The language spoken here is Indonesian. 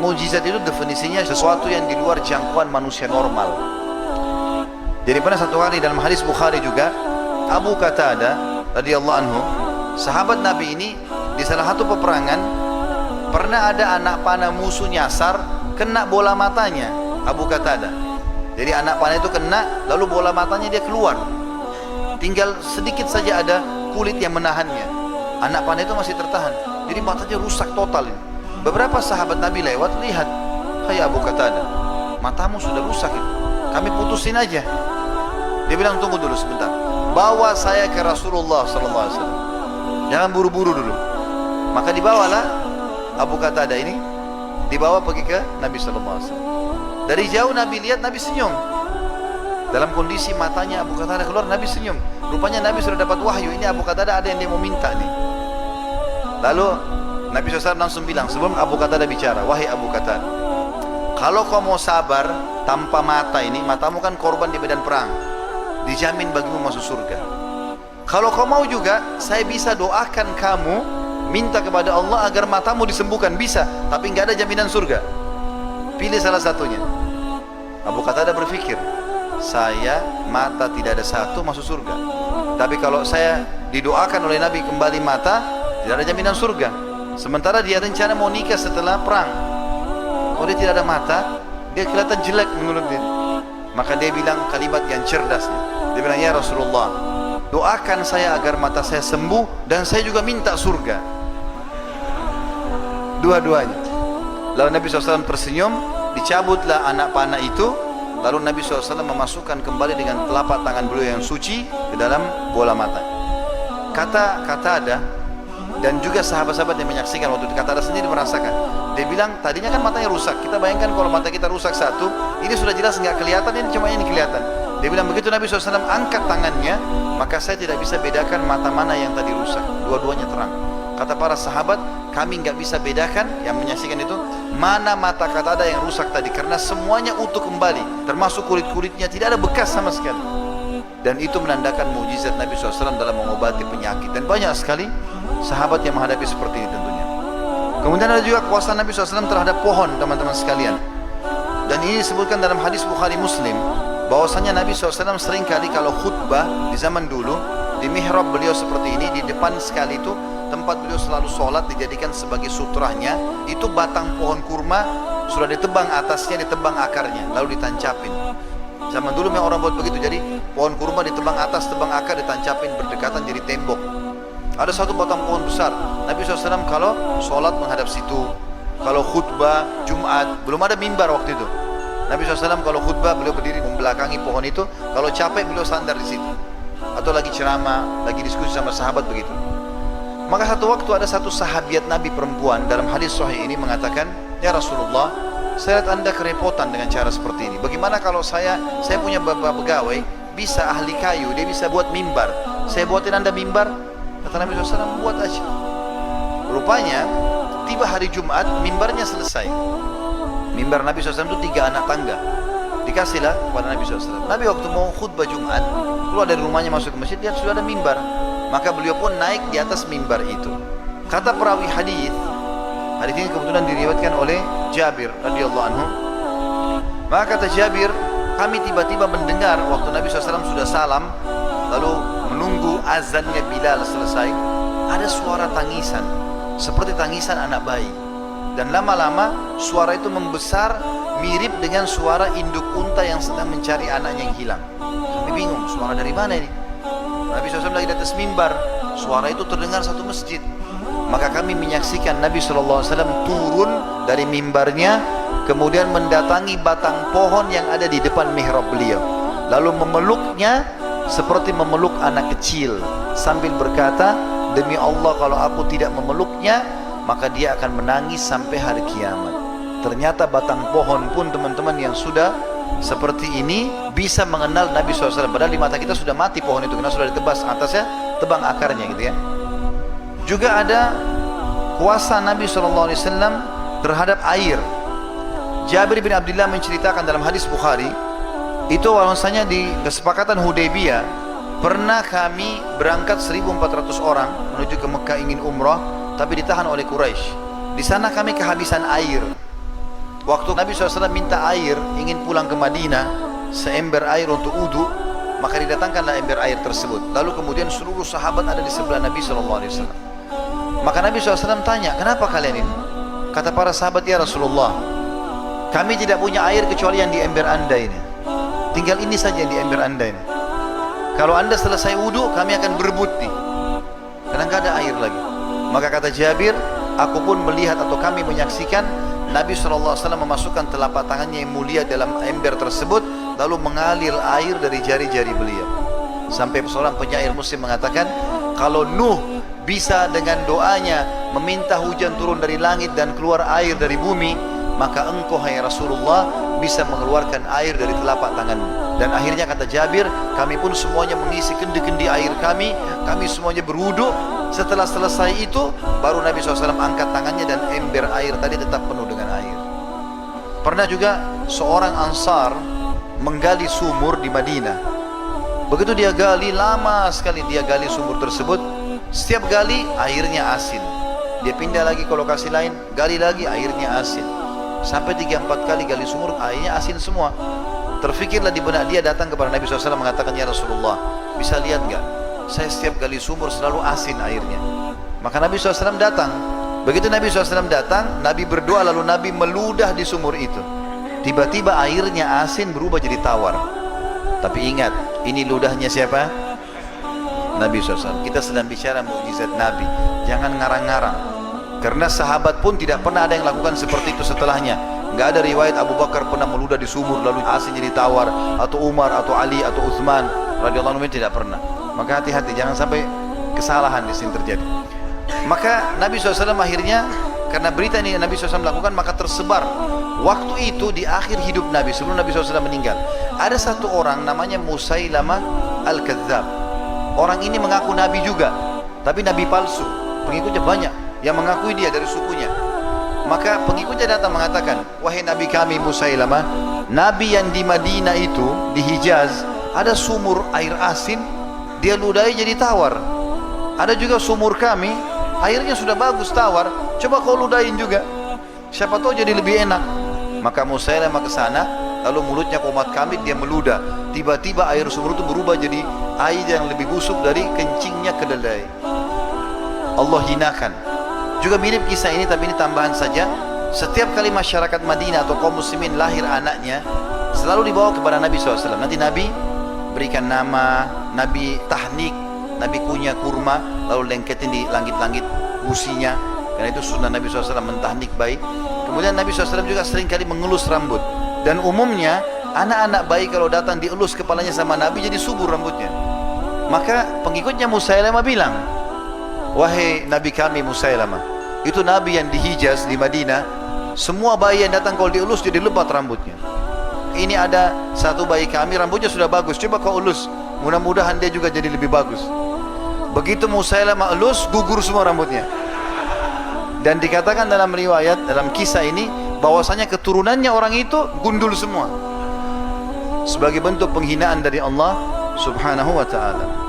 mujizat itu definisinya sesuatu yang di luar jangkauan manusia normal. Jadi pernah satu hari dalam hadis Bukhari juga, Abu Qatadah radhiyallahu anhu, sahabat Nabi ini di salah satu peperangan pernah ada anak panah musuh nyasar, kena bola matanya Abu Qatadah. Jadi anak panah itu kena, lalu bola matanya dia keluar, tinggal sedikit saja ada kulit yang menahannya. Anak panah itu masih tertahan, jadi matanya rusak total. Beberapa sahabat Nabi lewat, lihat, hai Abu Qatadah, matamu sudah rusak, kami putusin aja. Dia bilang, tunggu dulu sebentar, bawa saya ke Rasulullah SAW, jangan buru-buru dulu. Maka dibawalah Abu Qatadah ini, dibawa pergi ke Nabi SAW. Dari jauh Nabi lihat, Nabi senyum. Dalam kondisi matanya Abu Qatadah keluar, Nabi senyum. Rupanya Nabi sudah dapat wahyu, ini Abu Qatadah ada yang dia mau minta nih. Lalu Nabi SAW langsung bilang, sebelum Abu Qatadah bicara, wahai Abu Qatadah, kalau kau mau sabar tanpa mata ini, matamu kan korban di medan perang, dijamin bagimu masuk surga. Kalau kau mau juga, saya bisa doakan kamu, minta kepada Allah agar matamu disembuhkan, bisa, tapi nggak ada jaminan surga. Pilih salah satunya. Abu Qatadah berpikir, saya mata tidak ada satu masuk surga, tapi kalau saya didoakan oleh Nabi kembali mata, tidak ada jaminan surga. Sementara dia rencana mau nikah setelah perang. Kalau dia tidak ada mata, dia kelihatan jelek menurut dia. Maka dia bilang kalimat yang cerdas. Dia bilang, ya Rasulullah, doakan saya agar mata saya sembuh, dan saya juga minta surga. Dua-duanya. Lalu Nabi SAW tersenyum, dicabutlah anak panah itu. Lalu Nabi SAW memasukkan kembali dengan telapak tangan beliau yang suci ke dalam bola mata. Kata ada, dan juga sahabat-sahabat yang menyaksikan waktu itu, kata ada sendiri merasakan. Dia bilang, tadinya kan matanya rusak. Kita bayangkan kalau mata kita rusak satu, ini sudah jelas nggak kelihatan, ini cuma ini kelihatan. Dia bilang, begitu Nabi SAW angkat tangannya, maka saya tidak bisa bedakan mata mana yang tadi rusak. Dua-duanya terang. Kata para sahabat, kami nggak bisa bedakan, yang menyaksikan itu, mana mata Qatadah yang rusak tadi, karena semuanya utuh kembali, termasuk kulit-kulitnya, tidak ada bekas sama sekali. Dan itu menandakan mukjizat Nabi SAW dalam mengobati penyakit. Dan banyak sekali sahabat yang menghadapi seperti ini tentunya. Kemudian ada juga kuasa Nabi SAW terhadap pohon, teman-teman sekalian. Dan ini disebutkan dalam hadis Bukhari Muslim, bahwasanya Nabi SAW seringkali kalau khutbah di zaman dulu, di mihrab beliau seperti ini, di depan sekali itu tempat beliau selalu sholat dijadikan sebagai sutrahnya, itu batang pohon kurma sudah ditebang atasnya, ditebang akarnya, lalu ditancapin. Zaman dulu memang orang buat begitu, jadi pohon kurma ditebang atas, tebang akar, ditancapin berdekatan jadi tembok. Ada satu batang pohon besar, Nabi SAW kalau sholat menghadap situ. Kalau khutbah Jumat, belum ada mimbar waktu itu, Nabi SAW kalau khutbah beliau berdiri membelakangi pohon itu. Kalau capek beliau sandar di situ, atau lagi ceramah, lagi diskusi sama sahabat begitu. Maka satu waktu ada satu sahabiat Nabi perempuan dalam hadis sahih ini mengatakan, ya Rasulullah, saya lihat anda kerepotan dengan cara seperti ini. Bagaimana kalau saya punya beberapa pegawai, bisa ahli kayu, dia bisa buat mimbar, saya buatin anda mimbar. Kata Nabi SAW, buat aja. Rupanya tiba hari Jumat, mimbarnya selesai. Mimbar Nabi SAW itu 3 anak tangga, dikasihlah kepada Nabi SAW. Nabi waktu mau khutbah Jumat, keluar dari rumahnya masuk ke masjid, lihat sudah ada mimbar. Maka beliau pun naik di atas mimbar itu. Kata perawi hadis ini kebetulan diriwayatkan oleh Jabir radhiyallahu anhu. Maka kata Jabir, kami tiba-tiba mendengar waktu Nabi SAW sudah salam, lalu menunggu azannya Bilal selesai, ada suara tangisan seperti tangisan anak bayi. Dan lama-lama suara itu membesar, mirip dengan suara induk unta yang sedang mencari anaknya yang hilang. Kami bingung, suara dari mana ini? Nabi SAW lagi di atas mimbar, suara itu terdengar satu masjid. Maka kami menyaksikan Nabi SAW turun dari mimbarnya, kemudian mendatangi batang pohon yang ada di depan mihrab beliau, lalu memeluknya seperti memeluk anak kecil, sambil berkata, demi Allah kalau aku tidak memeluknya, maka dia akan menangis sampai hari kiamat. Ternyata batang pohon pun teman-teman yang sudah seperti ini bisa mengenal Nabi SAW. Padahal di mata kita sudah mati pohon itu, karena sudah ditebas atasnya, tebang akarnya gitu ya. Juga ada kuasa Nabi SAW terhadap air. Jabir bin Abdullah menceritakan dalam hadis Bukhari, itu bahwasanya di kesepakatan Hudaybiyah, pernah kami berangkat 1.400 orang menuju ke Mekah ingin umrah, tapi ditahan oleh Quraisy. Di sana kami kehabisan air. Waktu Nabi SAW minta air, ingin pulang ke Madinah, seember air untuk wudu, maka didatangkanlah ember air tersebut. Lalu kemudian seluruh sahabat ada di sebelah Nabi SAW. Maka Nabi SAW tanya, kenapa kalian ini? Kata para sahabat, ya Rasulullah, kami tidak punya air kecuali yang di ember anda ini. Tinggal ini saja yang di ember anda ini. Kalau anda selesai wudu, kami akan berebut nih, karena nggak ada air lagi. Maka kata Jabir, aku pun melihat atau kami menyaksikan Nabi SAW memasukkan telapak tangannya yang mulia dalam ember tersebut, lalu mengalir air dari jari-jari beliau. Sampai seorang penyair Muslim mengatakan, kalau Nuh bisa dengan doanya meminta hujan turun dari langit dan keluar air dari bumi, maka engkau hai Rasulullah bisa mengeluarkan air dari telapak tanganmu. Dan akhirnya kata Jabir, kami pun semuanya mengisi kendi-kendi air kami semuanya berwudu. Setelah selesai itu, baru Nabi SAW angkat tangannya dan ember air tadi tetap penuh dengan air. Pernah juga seorang Ansar menggali sumur di Madinah. Begitu dia gali, lama sekali dia gali sumur tersebut. Setiap gali airnya asin. Dia pindah lagi ke lokasi lain, gali lagi airnya asin. Sampai 3-4 kali gali sumur, airnya asin semua. Terfikirlah di benak dia, datang kepada Nabi SAW mengatakan, ya Rasulullah, bisa lihat enggak? Saya setiap gali sumur selalu asin airnya. Maka Nabi SAW datang. Begitu Nabi SAW datang, Nabi berdoa, lalu Nabi meludah di sumur itu. Tiba-tiba airnya asin berubah jadi tawar. Tapi ingat, ini ludahnya siapa? Nabi SAW. Kita sedang bicara mukjizat Nabi, jangan ngarang-ngarang. Karena sahabat pun tidak pernah ada yang lakukan seperti itu setelahnya. Nggak ada riwayat Abu Bakar pernah meludah di sumur lalu asin jadi tawar, atau Umar, atau Ali, atau Utsman radhiyallahu anhu, tidak pernah. Maka hati-hati, jangan sampai kesalahan di sini terjadi. Maka Nabi SAW akhirnya, karena berita ini Nabi SAW lakukan, maka tersebar. Waktu itu di akhir hidup Nabi, sebelum Nabi SAW meninggal, ada satu orang namanya Musailamah Al-Kadzab. Orang ini mengaku Nabi juga, tapi Nabi palsu. Pengikutnya banyak yang mengakui dia dari sukunya. Maka pengikutnya datang mengatakan, wahai Nabi kami Musailamah, Nabi yang di Madinah itu, di Hijaz, ada sumur air asin, dia ludahi jadi tawar. Ada juga sumur kami, airnya sudah bagus tawar, coba kau ludahin juga, siapa tahu jadi lebih enak. Maka Musailamah ke sana, lalu mulutnya ke umat kami, dia meludah. Tiba-tiba air sumur itu berubah jadi air yang lebih busuk dari kencingnya kedelai. Allah hinakan. Juga mirip kisah ini, tapi ini tambahan saja. Setiap kali masyarakat Madinah atau kaum muslimin lahir anaknya, selalu dibawa kepada Nabi SAW. Nanti Nabi berikan nama, Nabi tahnik, Nabi kunyah kurma, lalu lengketin di langit-langit gusinya. Karena itu sunnah Nabi SAW mentahnik bayi. Kemudian Nabi SAW juga sering kali mengelus rambut. Dan umumnya anak-anak bayi kalau datang dielus kepalanya sama Nabi jadi subur rambutnya. Maka pengikutnya Musailamah bilang, wahai Nabi kami Musailamah, itu Nabi yang di Hijaz, di Madinah, semua bayi yang datang kalau dielus jadi lebat rambutnya. Ini ada satu bayi kami rambutnya sudah bagus, coba kau elus, mudah-mudahan dia juga jadi lebih bagus. Begitu Musailamah elus, gugur semua rambutnya. Dan dikatakan dalam riwayat, dalam kisah ini, bahwasanya keturunannya orang itu gundul semua, sebagai bentuk penghinaan dari Allah Subhanahu wa ta'ala.